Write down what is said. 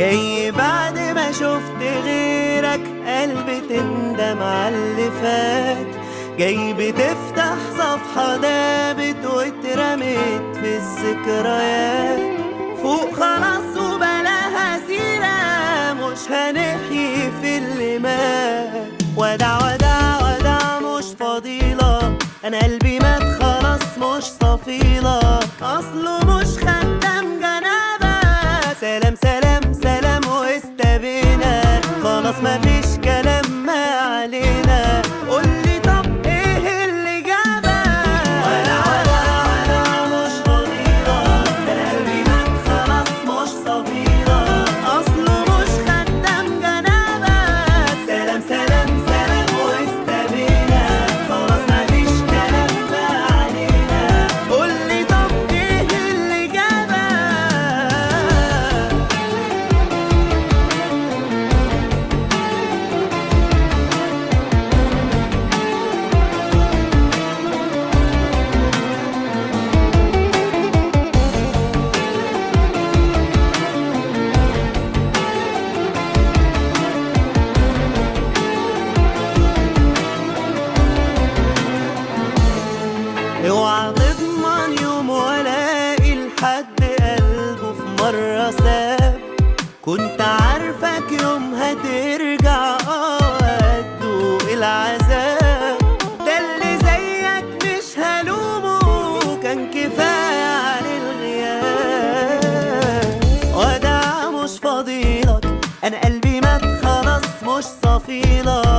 جاي بعد ما شفت غيرك قلبي تندم على اللي فات. جاي بتفتح صفحة دابت واترمت في الذكريات. فوق خلاص وبلاها سيرة، مش هنحيي في اللي مات. ودع ودع ودع مش فضيلة، انا قلبي مات خلاص مش صفيلة. اصله مش خدام جنابك. سلام سلام سلام واستبينا، خلاص مفيش كلام ما علينا. قولي طب ايه اللي جابك؟ ودع ودع ودع مش فضيلة، انا قلبي مات خلاص مش صفيلة. اصله مش خدام جنابك. سلام سلام سلام واستبينا، خلاص مفيش كلام ما علينا. قولي طب ايه اللي جابك؟ اوعى تضمن يوم والاقي لحد قلبه في مرة ساب. كنت عارفك يوم هترجع هتدوق العذاب. ده اللي زيك مش هلومه، كان كفاية عن الغياب. ودع مش فضيلك، انا قلبي مات خلاص مش صفيلة.